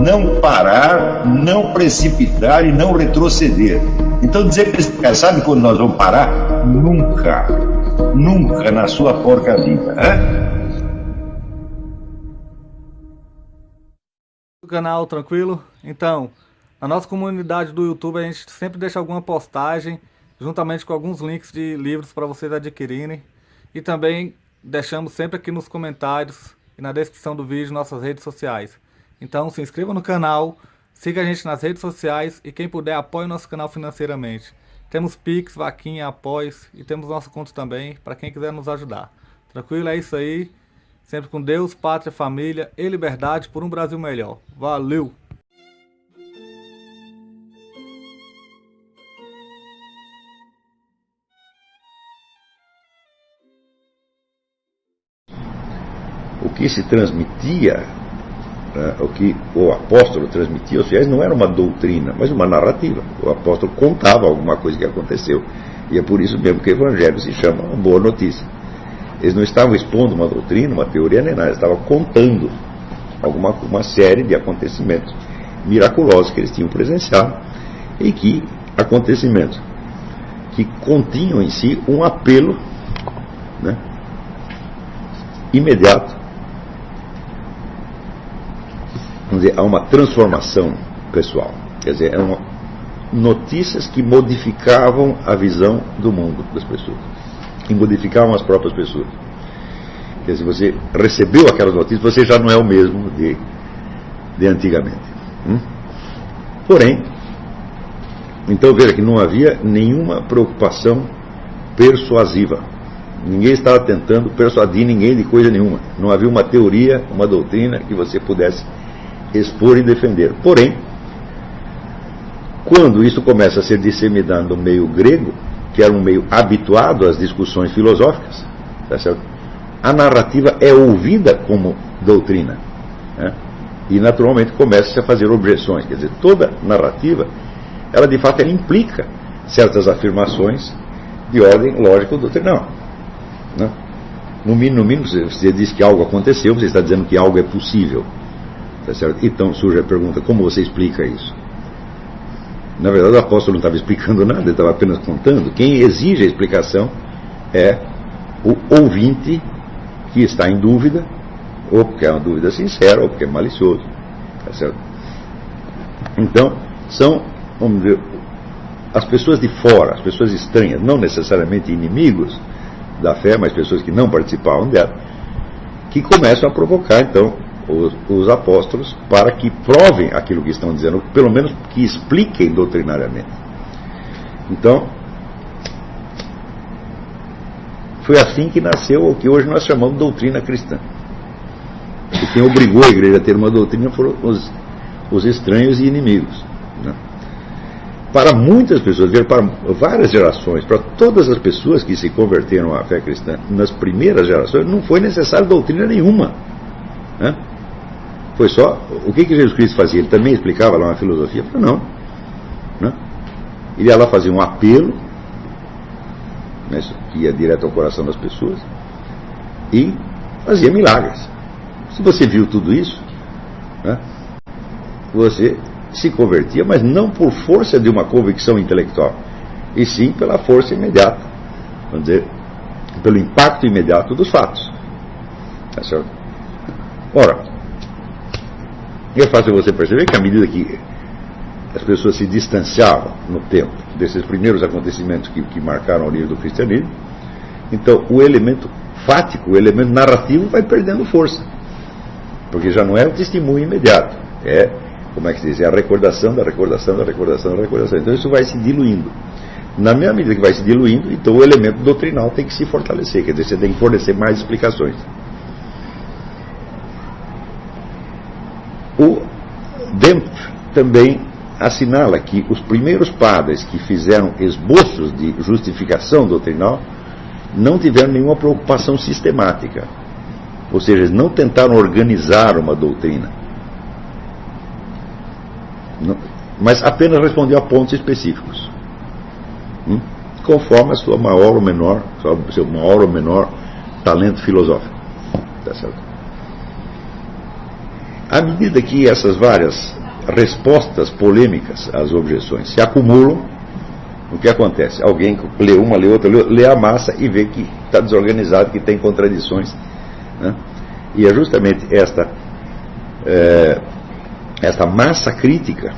não parar, não precipitar e não retroceder. Então dizer para esse cara, sabe quando nós vamos parar? Nunca. Nunca na sua porca vida. O canal tranquilo? Então, na nossa comunidade do YouTube a gente sempre deixa alguma postagem juntamente com alguns links de livros para vocês adquirirem. E também deixamos sempre aqui nos comentários e na descrição do vídeo nossas redes sociais. Então se inscreva no canal, siga a gente nas redes sociais e quem puder apoie o nosso canal financeiramente. Temos Pix, Vaquinha, Apoios e temos nosso conto também para quem quiser nos ajudar. Tranquilo? É isso aí. Sempre com Deus, pátria, família e liberdade por um Brasil melhor. Valeu! O que se transmitia, o que o apóstolo transmitia aos fiéis não era uma doutrina, mas uma narrativa. O apóstolo contava alguma coisa que aconteceu. E é por isso mesmo que o evangelho se chama uma boa notícia. Eles não estavam expondo uma doutrina, uma teoria, nem nada. Eles estavam contando uma série de acontecimentos miraculosos que eles tinham presenciado e que acontecimentos que continham em si um apelo, né, imediato, vamos dizer, a uma transformação pessoal. Quer dizer, eram notícias que modificavam a visão do mundo das pessoas, que modificavam as próprias pessoas. Quer dizer, você recebeu aquelas notícias, você já não é o mesmo de antigamente. Porém, então veja que não havia nenhuma preocupação persuasiva. Ninguém estava tentando persuadir ninguém de coisa nenhuma. Não havia uma teoria, uma doutrina que você pudesse expor e defender. Porém, quando isso começa a ser disseminado no meio grego, que era um meio habituado às discussões filosóficas, tá certo? A narrativa é ouvida como doutrina, né? E naturalmente começa a fazer objeções. Quer dizer, toda narrativa, ela de fato ela implica certas afirmações de ordem lógico-doutrinal, né? No mínimo, você diz que algo aconteceu, você está dizendo que algo é possível, tá certo? Então surge a pergunta, como você explica isso? Na verdade o apóstolo não estava explicando nada, ele estava apenas contando. Quem exige a explicação é o ouvinte que está em dúvida, ou porque é uma dúvida sincera, ou porque é malicioso, tá certo? Então, são, vamos dizer, as pessoas de fora, as pessoas estranhas, não necessariamente inimigos da fé, mas pessoas que não participavam dela, que começam a provocar, então, os apóstolos para que provem aquilo que estão dizendo, pelo menos que expliquem doutrinariamente. Então, foi assim que nasceu o que hoje nós chamamos de doutrina cristã. E quem obrigou a igreja a ter uma doutrina foram os estranhos e inimigos, né? Para muitas pessoas, para várias gerações, para todas as pessoas que se converteram à fé cristã nas primeiras gerações, não foi necessário doutrina nenhuma, né? Foi só, o que Jesus Cristo fazia? Ele também explicava lá uma filosofia? Não, né? Ele ia lá fazer um apelo, né, que ia direto ao coração das pessoas, e fazia milagres. Se você viu tudo isso, né, você se convertia, mas não por força de uma convicção intelectual, e sim pela força imediata, vamos dizer, pelo impacto imediato dos fatos. Tá certo? Ora, é fácil você perceber que à medida que as pessoas se distanciavam no tempo desses primeiros acontecimentos que marcaram o nível do cristianismo, então o elemento fático, o elemento narrativo vai perdendo força, porque já não é o testemunho imediato, é, como é que se diz, é a recordação da recordação da recordação da recordação. Então isso vai se diluindo. Na mesma medida que vai se diluindo, então o elemento doutrinal tem que se fortalecer, quer dizer, você tem que fornecer mais explicações. O Dempf também assinala que os primeiros padres que fizeram esboços de justificação doutrinal não tiveram nenhuma preocupação sistemática, ou seja, eles não tentaram organizar uma doutrina, mas apenas respondiam a pontos específicos, conforme a sua maior ou menor, seu maior ou menor talento filosófico, tá certo? À medida que essas várias respostas polêmicas às objeções se acumulam, o que acontece? Alguém lê uma, lê outra, lê a massa e vê que está desorganizado, que tem contradições, né? E é justamente esta massa crítica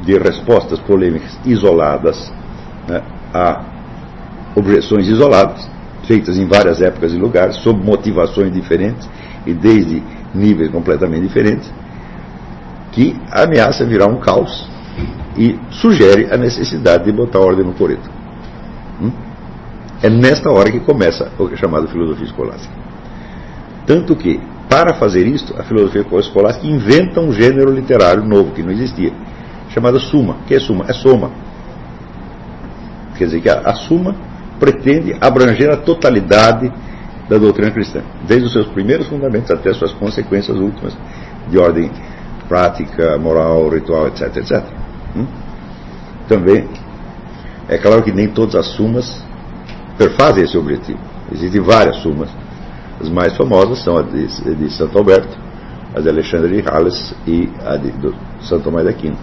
de respostas polêmicas isoladas, né, a objeções isoladas, feitas em várias épocas e lugares, sob motivações diferentes e desde níveis completamente diferentes, que ameaça virar um caos e sugere a necessidade de botar ordem no coreto. É nesta hora que começa a chamada filosofia escolástica. Tanto que, para fazer isto, a filosofia escolástica inventa um gênero literário novo, que não existia, chamado suma. O que é suma? É soma. Quer dizer que a suma pretende abranger a totalidade da doutrina cristã, desde os seus primeiros fundamentos até as suas consequências últimas, de ordem prática, moral, ritual, etc, etc. Também, é claro que nem todas as sumas perfazem esse objetivo. Existem várias sumas. As mais famosas são a de Santo Alberto, a de Alexandre de Hales e a de Santo Tomás de Aquino.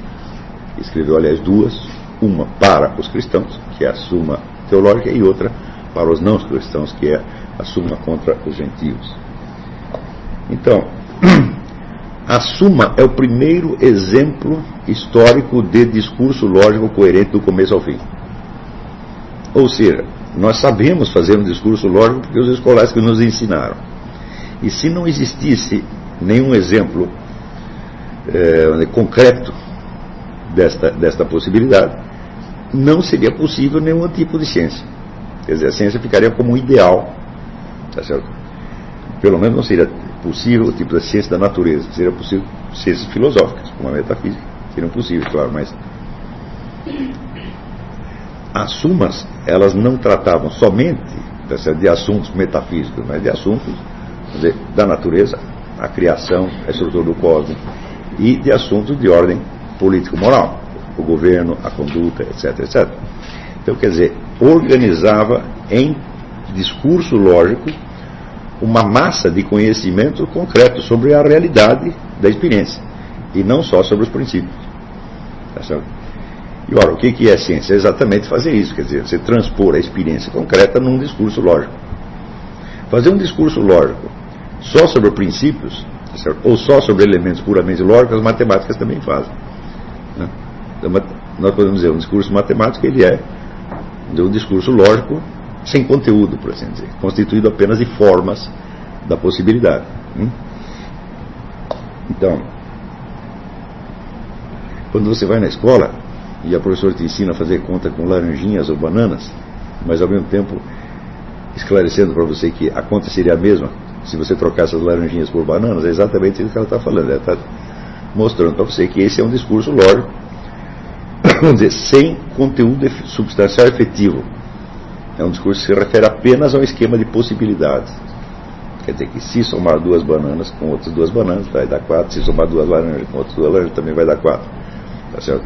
Escreveu, aliás, duas, uma para os cristãos, que é a Suma Teológica, e outra para os não cristãos, que é a Suma contra os gentios. Então, a Suma é o primeiro exemplo histórico de discurso lógico coerente do começo ao fim. Ou seja, nós sabemos fazer um discurso lógico porque os escolásticos nos ensinaram. E se não existisse nenhum exemplo concreto desta possibilidade, não seria possível nenhum tipo de ciência. Quer dizer, a ciência ficaria como um ideal, tá certo? Pelo menos não seria possível o tipo de ciência da natureza. Seria possível ciências filosóficas, como a metafísica, seriam possíveis, claro, mas as sumas, elas não tratavam somente, tá certo, de assuntos metafísicos, mas de assuntos, quer dizer, da natureza, a criação, a estrutura do cosmos, e de assuntos de ordem político-moral, o governo, a conduta, etc, etc. Então, quer dizer, organizava em discurso lógico uma massa de conhecimento concreto sobre a realidade da experiência, e não só sobre os princípios. Tá certo? E ora, o que é ciência? É exatamente fazer isso, quer dizer, você transpor a experiência concreta num discurso lógico. Fazer um discurso lógico só sobre princípios, tá certo? Ou só sobre elementos puramente lógicos, as matemáticas também fazem, né? Então, nós podemos dizer, um discurso matemático, ele é um discurso lógico sem conteúdo, por assim dizer, constituído apenas de formas da possibilidade. Então, quando você vai na escola e a professora te ensina a fazer conta com laranjinhas ou bananas, mas ao mesmo tempo esclarecendo para você que a conta seria a mesma se você trocasse as laranjinhas por bananas, é exatamente isso que ela está falando. Ela está mostrando para você que esse é um discurso lógico, vamos dizer, sem conteúdo substancial efetivo. É um discurso que se refere apenas a um esquema de possibilidades. Quer dizer que se somar duas bananas com outras duas bananas vai dar 4, se somar duas laranjas com outras duas laranjas também vai dar 4. Tá certo?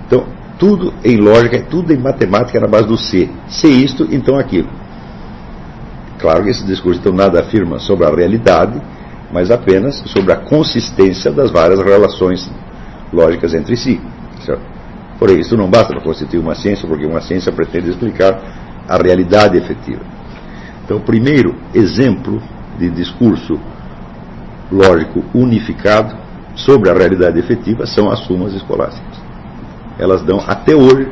Então, tudo em lógica, tudo em matemática na base do se. Se isto, então aquilo. Claro que esse discurso então nada afirma sobre a realidade, mas apenas sobre a consistência das várias relações lógicas entre si. Certo? Porém, isso não basta para constituir uma ciência, porque uma ciência pretende explicar a realidade efetiva. Então, o primeiro exemplo de discurso lógico unificado sobre a realidade efetiva são as sumas escolásticas. Elas dão, até hoje,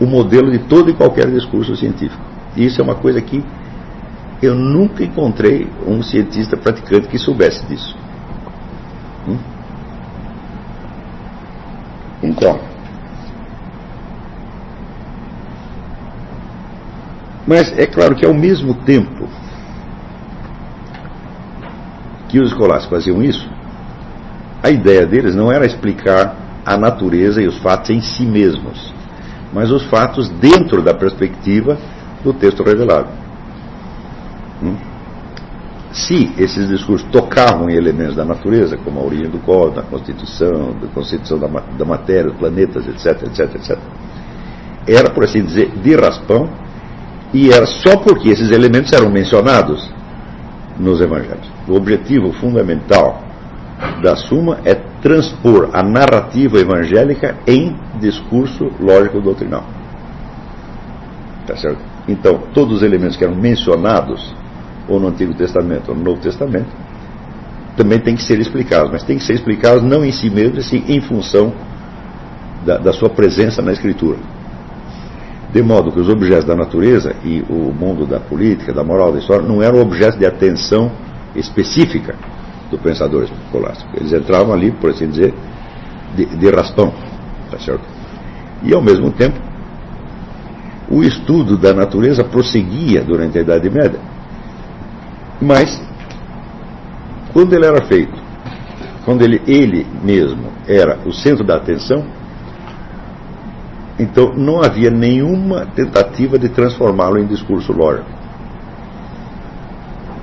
o modelo de todo e qualquer discurso científico. E isso é uma coisa que eu nunca encontrei um cientista praticante que soubesse disso. Então, mas é claro que ao mesmo tempo que os escolásticos faziam isso, a ideia deles não era explicar a natureza e os fatos em si mesmos, mas os fatos dentro da perspectiva do texto revelado. Se esses discursos tocavam em elementos da natureza, como a origem do cosmos, a constituição da matéria, dos planetas, etc, etc, etc, era, por assim dizer, de raspão, e era só porque esses elementos eram mencionados nos evangelhos. O objetivo fundamental da Suma é transpor a narrativa evangélica em discurso lógico-doutrinal. Tá certo? Então, todos os elementos que eram mencionados ou no Antigo Testamento ou no Novo Testamento também têm que ser explicados, mas têm que ser explicados não em si mesmos, sim em função da sua presença na Escritura. De modo que os objetos da natureza e o mundo da política, da moral, da história, não eram objetos de atenção específica do pensador escolástico. Eles entravam ali, por assim dizer, de raspão. Tá certo? E, ao mesmo tempo, o estudo da natureza prosseguia durante a Idade Média, mas, quando ele era feito, quando ele mesmo era o centro da atenção, então não havia nenhuma tentativa de transformá-lo em discurso lógico.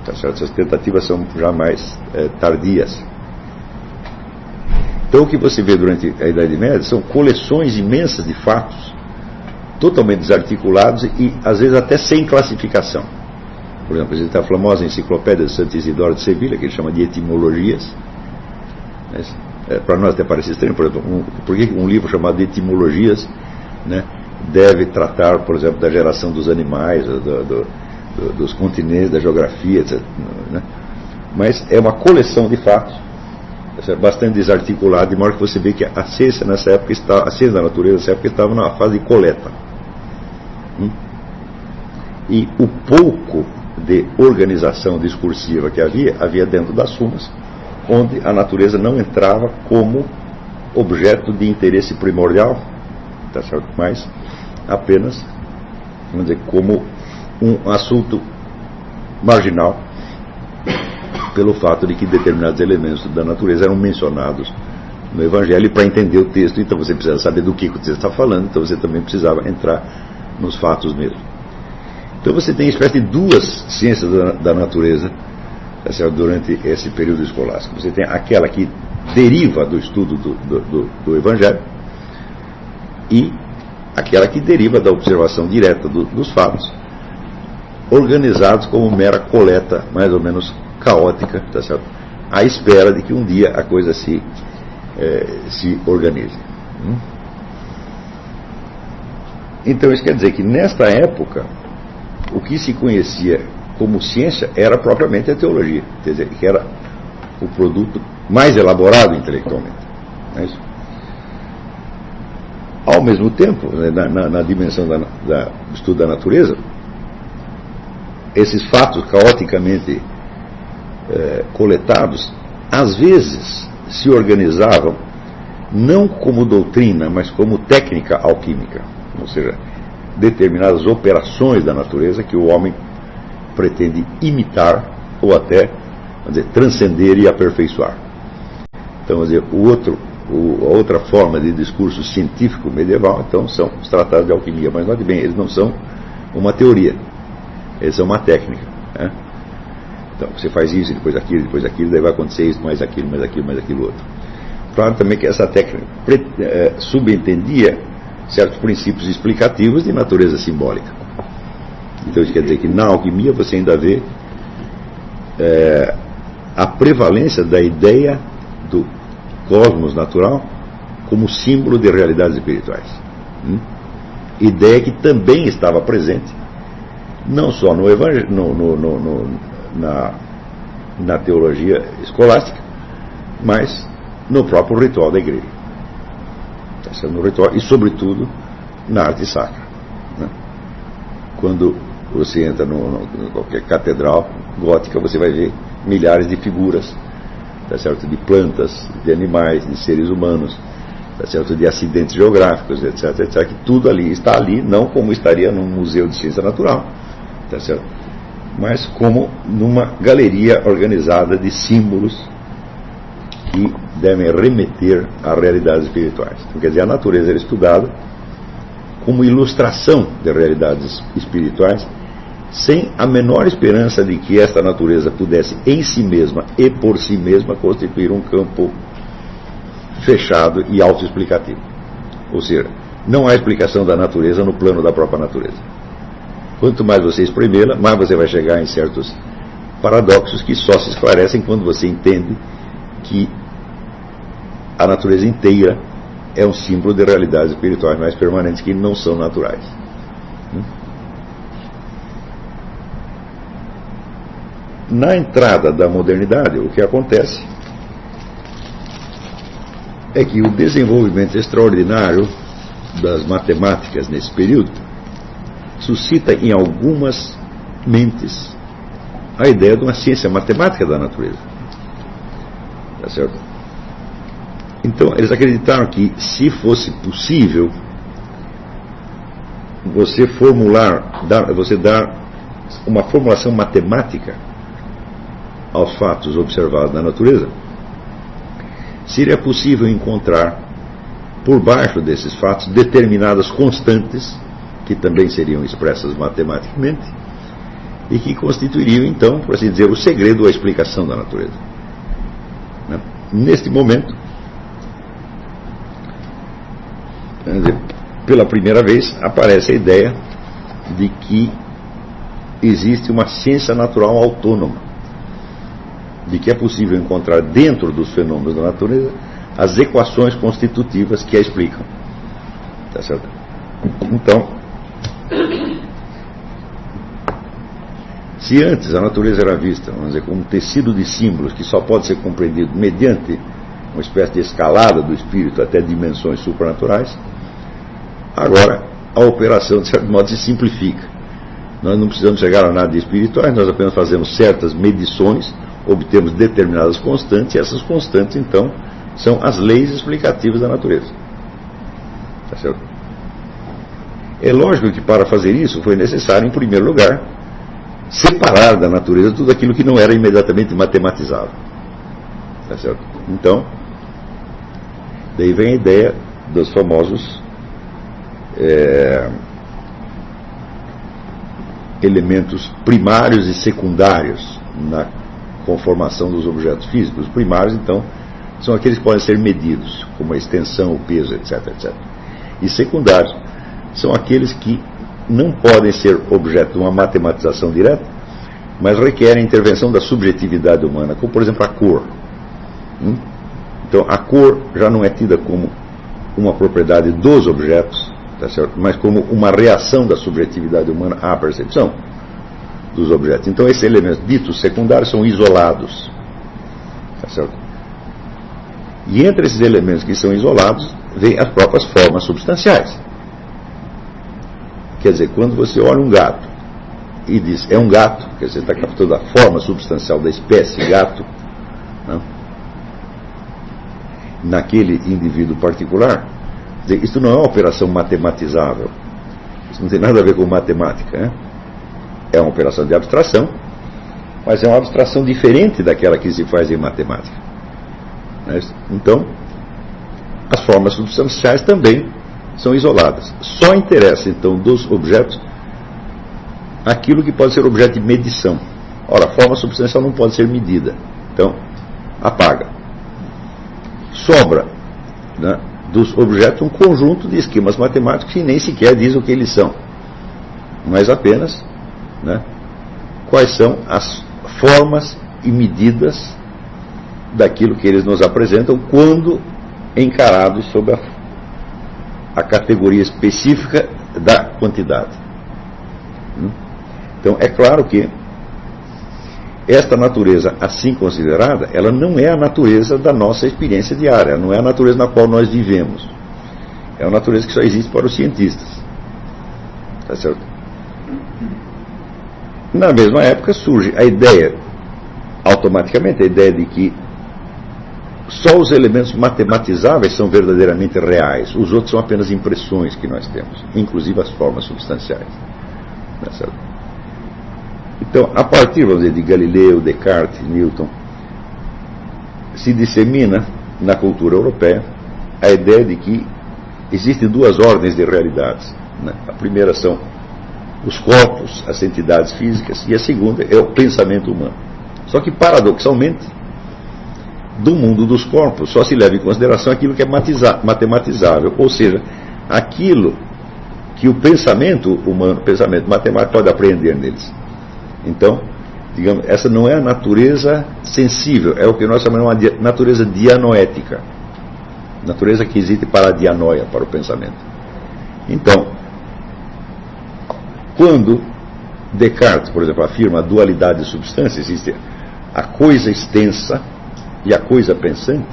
Tá certo? Essas tentativas são já mais tardias. Então o que você vê durante a Idade Média são coleções imensas de fatos, totalmente desarticulados e às vezes até sem classificação. Por exemplo, existe a famosa enciclopédia de Santo Isidoro de Sevilha, que ele chama de etimologias. Para nós até parece estranho, por exemplo, por que um livro chamado de etimologias, né, deve tratar, por exemplo, da geração dos animais, dos continentes, da geografia, etc. Né? Mas é uma coleção de fatos bastante desarticulada, de modo que você vê que a ciência nessa época a ciência da natureza nessa época estava numa fase de coleta. E o pouco de organização discursiva que havia dentro das sumas, onde a natureza não entrava como objeto de interesse primordial, tá certo? Mas apenas, vamos dizer, como um assunto marginal, pelo fato de que determinados elementos da natureza eram mencionados no Evangelho. E para entender o texto, então você precisa saber do que o texto está falando, então você também precisava entrar nos fatos mesmo. Então você tem uma espécie de duas ciências da natureza, tá certo, durante esse período escolástico. Você tem aquela que deriva do estudo do Evangelho e aquela que deriva da observação direta dos fatos, organizados como mera coleta mais ou menos caótica, tá certo? À espera de que um dia a coisa se organize. Então isso quer dizer que nesta época o que se conhecia como ciência era propriamente a teologia, quer dizer, que era o produto mais elaborado intelectualmente. Não é isso? Ao mesmo tempo, na dimensão do estudo da natureza, esses fatos caoticamente coletados, às vezes se organizavam não como doutrina, mas como técnica alquímica, ou seja, determinadas operações da natureza que o homem pretende imitar ou até, vamos dizer, transcender e aperfeiçoar. Então, vamos dizer, a outra forma de discurso científico medieval, então, são os tratados de alquimia, mas note bem, eles não são uma teoria, eles são uma técnica, né? Então, você faz isso, depois aquilo, daí vai acontecer isso, mais aquilo outro. Claro também que essa técnica subentendia certos princípios explicativos de natureza simbólica. Então isso quer dizer que na alquimia você ainda vê a prevalência da ideia do cosmos natural como símbolo de realidades espirituais. Ideia que também estava presente não só no evangelho, na teologia escolástica, mas no próprio ritual da igreja. No ritual e, sobretudo, na arte sacra. Né? Quando você entra em qualquer catedral gótica, você vai ver milhares de figuras, tá certo? De plantas, de animais, de seres humanos, tá certo? De acidentes geográficos, etc, etc. Que tudo ali está ali, não como estaria num museu de ciência natural, tá certo? Mas como numa galeria organizada de símbolos que devem remeter a realidades espirituais. Então, quer dizer, a natureza era estudada como ilustração de realidades espirituais, sem a menor esperança de que esta natureza pudesse em si mesma e por si mesma constituir um campo fechado e autoexplicativo. Ou seja, não há explicação da natureza no plano da própria natureza. Quanto mais você espremê-la, mais você vai chegar em certos paradoxos que só se esclarecem quando você entende que a natureza inteira é um símbolo de realidades espirituais mais permanentes que não são naturais. Na entrada da modernidade, o que acontece é que o desenvolvimento extraordinário das matemáticas nesse período suscita em algumas mentes a ideia de uma ciência matemática da natureza. Tá certo? Então, eles acreditaram que, se fosse possível você dar uma formulação matemática aos fatos observados na natureza, seria possível encontrar por baixo desses fatos determinadas constantes que também seriam expressas matematicamente e que constituiriam, então, por assim dizer, o segredo ou a explicação da natureza. Neste momento, pela primeira vez, aparece a ideia de que existe uma ciência natural autônoma, de que é possível encontrar dentro dos fenômenos da natureza as equações constitutivas que a explicam. Tá certo? Então, se antes a natureza era vista, vamos dizer, como um tecido de símbolos que só pode ser compreendido mediante uma espécie de escalada do espírito até dimensões supranaturais, agora a operação, de certo modo, se simplifica. Nós não precisamos chegar a nada de espirituais, nós apenas fazemos certas medições, obtemos determinadas constantes, e essas constantes, então, são as leis explicativas da natureza. Tá certo? É lógico que para fazer isso foi necessário, em primeiro lugar, separar da natureza tudo aquilo que não era imediatamente matematizável. Tá certo? Então, daí vem a ideia dos famosos elementos primários e secundários na conformação dos objetos físicos. Os primários, então, são aqueles que podem ser medidos, como a extensão, o peso, etc, etc. E secundários são aqueles que não podem ser objeto de uma matematização direta, mas requerem a intervenção da subjetividade humana, como, por exemplo, a cor. Então, a cor já não é tida como uma propriedade dos objetos, tá certo? Mas como uma reação da subjetividade humana à percepção dos objetos. Então, esses elementos ditos secundários são isolados, tá certo? E entre esses elementos que são isolados, vêm as próprias formas substanciais. Quer dizer, quando você olha um gato e diz, é um gato, quer dizer, está captando a forma substancial da espécie gato, né, naquele indivíduo particular, quer dizer, isso não é uma operação matematizável. Isso não tem nada a ver com matemática, né? É uma operação de abstração, mas é uma abstração diferente daquela que se faz em matemática. Então, as formas substanciais também são isoladas. Só interessa, então, dos objetos aquilo que pode ser objeto de medição. Ora, a forma substancial não pode ser medida. Então, apaga. Sobra, né, dos objetos um conjunto de esquemas matemáticos que nem sequer diz o que eles são, mas apenas, né, quais são as formas e medidas daquilo que eles nos apresentam quando encarados sob a categoria específica da quantidade. Então, é claro que esta natureza, assim considerada, ela não é a natureza da nossa experiência diária, ela não é a natureza na qual nós vivemos. É uma natureza que só existe para os cientistas. Tá certo? Na mesma época surge a ideia, automaticamente, a ideia de que só os elementos matematizáveis são verdadeiramente reais. Os outros são apenas impressões que nós temos, inclusive as formas substanciais. Tá certo? Então, a partir, vamos dizer, de Galileu, Descartes, Newton, se dissemina na cultura europeia a ideia de que existem duas ordens de realidades, né? A primeira são os corpos, as entidades físicas, e a segunda é o pensamento humano. Só que, paradoxalmente, do mundo dos corpos só se leva em consideração aquilo que é matematizável, ou seja, aquilo que o pensamento humano, o pensamento matemático pode apreender neles. Então, digamos, essa não é a natureza sensível, é o que nós chamamos de natureza dianoética. Natureza que existe para a dianoia, para o pensamento. Então, quando Descartes, por exemplo, afirma a dualidade de substância, existe a coisa extensa e a coisa pensante,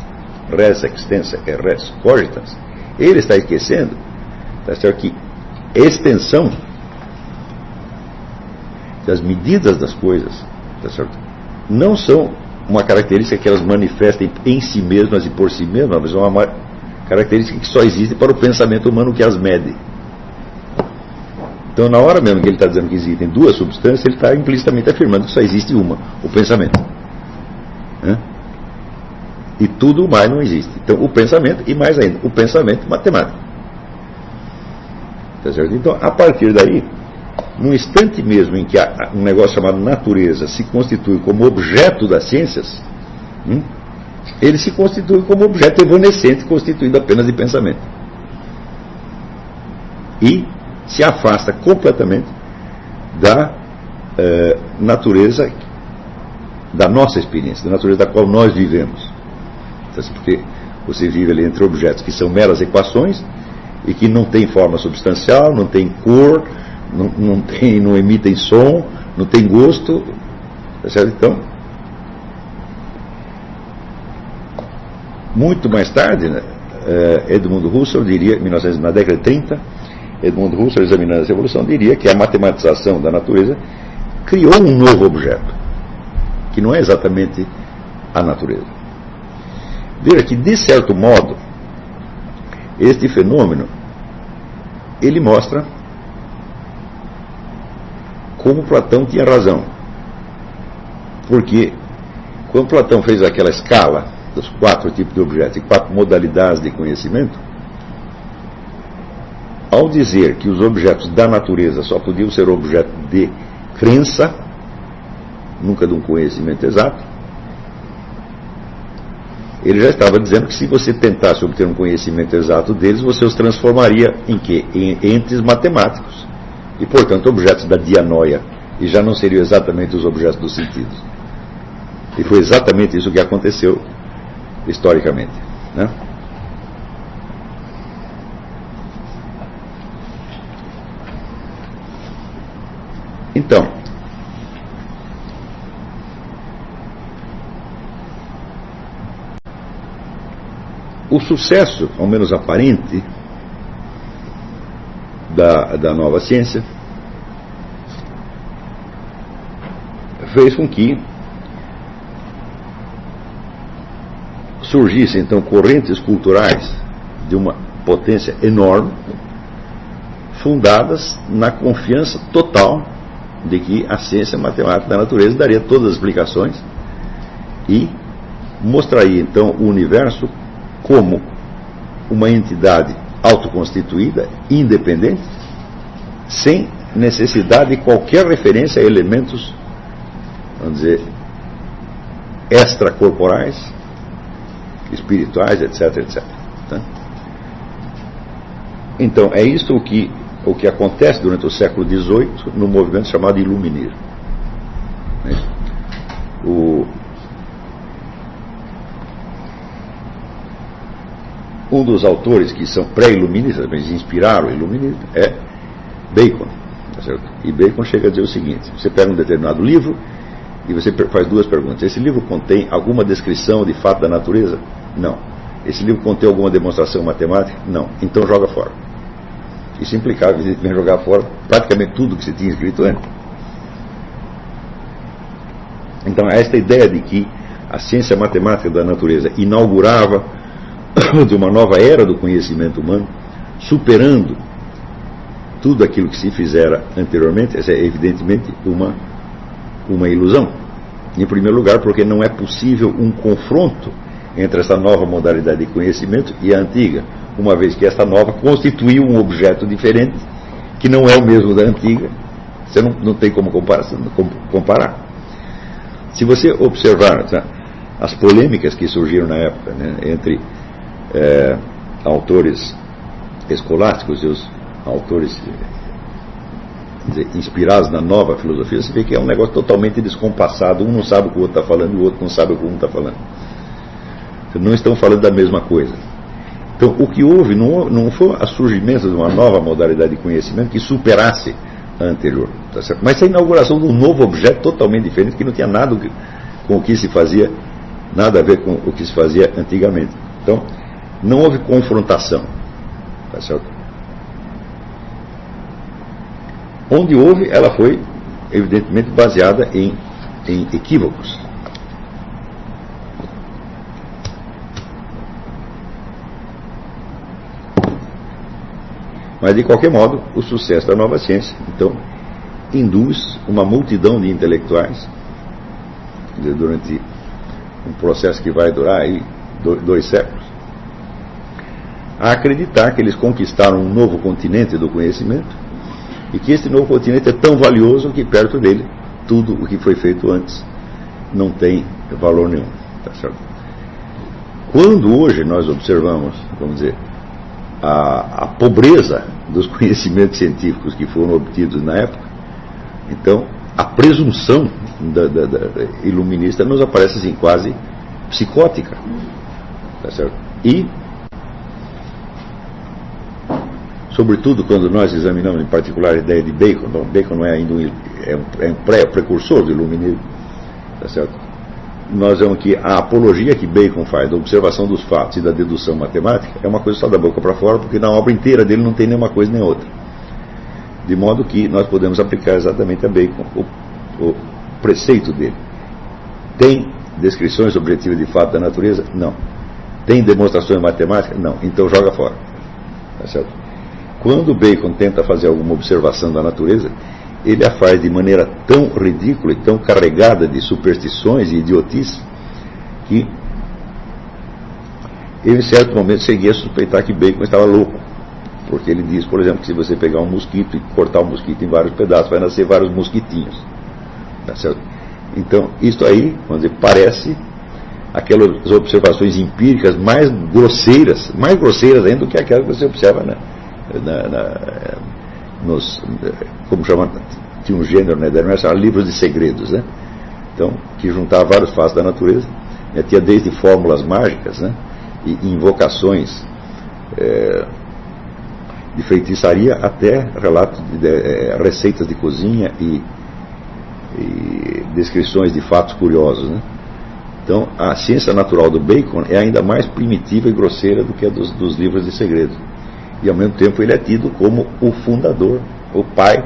res extensa e res cogitans, ele está esquecendo, tá certo, que extensão das medidas das coisas, tá certo, não são uma característica que elas manifestem em si mesmas e por si mesmas, mas é uma característica que só existe para o pensamento humano que as mede. Então, na hora mesmo que ele está dizendo que existem duas substâncias, ele está implicitamente afirmando que só existe uma, o pensamento. E tudo mais não existe. Então, o pensamento, e mais ainda, o pensamento matemático. Tá certo? Então, a partir daí, no instante mesmo em que um negócio chamado natureza se constitui como objeto das ciências, ele se constitui como objeto evanescente, constituído apenas de pensamento. E se afasta completamente da natureza da nossa experiência, da natureza da qual nós vivemos. Porque você vive ali entre objetos que são meras equações e que não têm forma substancial, não têm cor, não emitem som, não tem gosto, tá certo? Então, muito mais tarde, né, Edmund Husserl diria, na década de 30, Edmund Husserl, examinando essa evolução, diria que a matematização da natureza criou um novo objeto, que não é exatamente a natureza. Veja que, de certo modo, este fenômeno, ele mostra como Platão tinha razão. Porque, quando Platão fez aquela escala dos 4 tipos de objetos e 4 modalidades de conhecimento, ao dizer que os objetos da natureza só podiam ser objeto de crença, nunca de um conhecimento exato, ele já estava dizendo que se você tentasse obter um conhecimento exato deles, você os transformaria em quê? Em entes matemáticos. E, portanto, objetos da dianoia. E já não seriam exatamente os objetos dos sentidos. E foi exatamente isso que aconteceu historicamente, né? Então, o sucesso, ao menos aparente, da nova ciência fez com que surgissem então correntes culturais de uma potência enorme, fundadas na confiança total de que a ciência matemática da natureza daria todas as explicações e mostraria então o universo como uma entidade autoconstituída, independente, sem necessidade de qualquer referência a elementos, vamos dizer, extracorporais, espirituais, etc, etc. Tá? Então, é isso o que acontece durante o século XVIII no movimento chamado Iluminismo. Um dos autores que são pré-iluministas, mas inspiraram o iluminismo, é Bacon. Tá certo? E Bacon chega a dizer o seguinte: você pega um determinado livro e você faz 2 perguntas. Esse livro contém alguma descrição de fato da natureza? Não. Esse livro contém alguma demonstração matemática? Não. Então joga fora. Isso implicava, evidentemente, jogar fora praticamente tudo que você tinha escrito antes. Então, esta ideia de que a ciência matemática da natureza inaugurava de uma nova era do conhecimento humano, superando tudo aquilo que se fizera anteriormente, essa é evidentemente uma ilusão. Em primeiro lugar, porque não é possível um confronto entre essa nova modalidade de conhecimento e a antiga, uma vez que esta nova constituiu um objeto diferente, que não é o mesmo da antiga. Você não tem como comparar. Se você observar, tá, as polêmicas que surgiram na época, né, entre autores escolásticos e os autores inspirados na nova filosofia, você vê que é um negócio totalmente descompassado. Um não sabe o que o outro está falando e o outro não sabe o que um está falando. Não estão falando da mesma coisa. Então, o que houve não foi o surgimento de uma nova modalidade de conhecimento que superasse a anterior, tá certo? Mas a inauguração de um novo objeto totalmente diferente, que não tinha nada com o que se fazia, nada a ver com o que se fazia antigamente. Então, não houve confrontação, tá certo? Onde houve, ela foi, evidentemente, baseada em equívocos. Mas, de qualquer modo, o sucesso da nova ciência, então, induz uma multidão de intelectuais, durante um processo que vai durar aí 2 séculos, a acreditar que eles conquistaram um novo continente do conhecimento e que este novo continente é tão valioso que perto dele tudo o que foi feito antes não tem valor nenhum, tá certo? Quando hoje nós observamos, vamos dizer, a pobreza dos conhecimentos científicos que foram obtidos na época, então a presunção da iluminista nos aparece assim quase psicótica, tá certo? E sobretudo quando nós examinamos em particular a ideia de Bacon. Então, Bacon não é ainda um precursor do iluminismo, tá certo? Nós vemos que a apologia que Bacon faz da observação dos fatos e da dedução matemática é uma coisa só da boca para fora, porque na obra inteira dele não tem nenhuma coisa nem outra. De modo que nós podemos aplicar exatamente a Bacon o preceito dele. Tem descrições objetivas de fato da natureza? Não. Tem demonstrações matemáticas? Não. Então joga fora. Tá certo? Quando Bacon tenta fazer alguma observação da natureza, ele a faz de maneira tão ridícula e tão carregada de superstições e idiotices que eu, em certo momento, cheguei a suspeitar que Bacon estava louco. Porque ele diz, por exemplo, que se você pegar um mosquito e cortar o mosquito em vários pedaços, vai nascer vários mosquitinhos. Tá certo? Então, isso aí, vamos dizer, parece aquelas observações empíricas mais grosseiras ainda do que aquelas que você observa como chama, tinha um gênero, né, livros de segredos, né? Então, que juntava vários fatos da natureza, né, tinha desde fórmulas mágicas, né, e invocações de feitiçaria até relatos de receitas de cozinha e descrições de fatos curiosos, né? Então, a ciência natural do Bacon é ainda mais primitiva e grosseira do que a dos livros de segredos. E, ao mesmo tempo, ele é tido como o fundador, o pai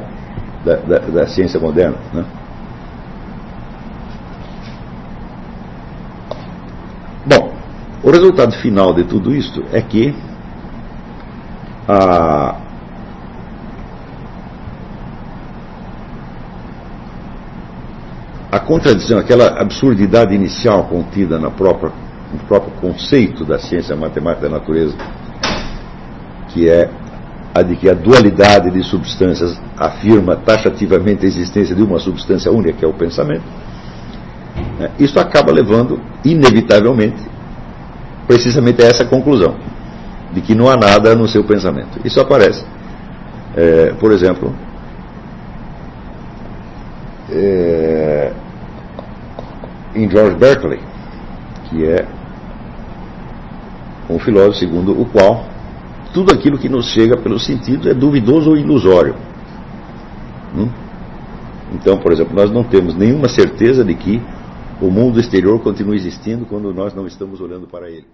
da ciência moderna, né? Bom, o resultado final de tudo isto é que a contradição, aquela absurdidade inicial contida no próprio conceito da ciência matemática da natureza, que é a de que a dualidade de substâncias afirma taxativamente a existência de uma substância única, que é o pensamento, né? Isso acaba levando, inevitavelmente, precisamente a essa conclusão, de que não há nada no seu pensamento. Isso aparece, por exemplo, em George Berkeley, que é um filósofo segundo o qual tudo aquilo que nos chega pelos sentidos é duvidoso ou ilusório. Então, por exemplo, nós não temos nenhuma certeza de que o mundo exterior continua existindo quando nós não estamos olhando para ele.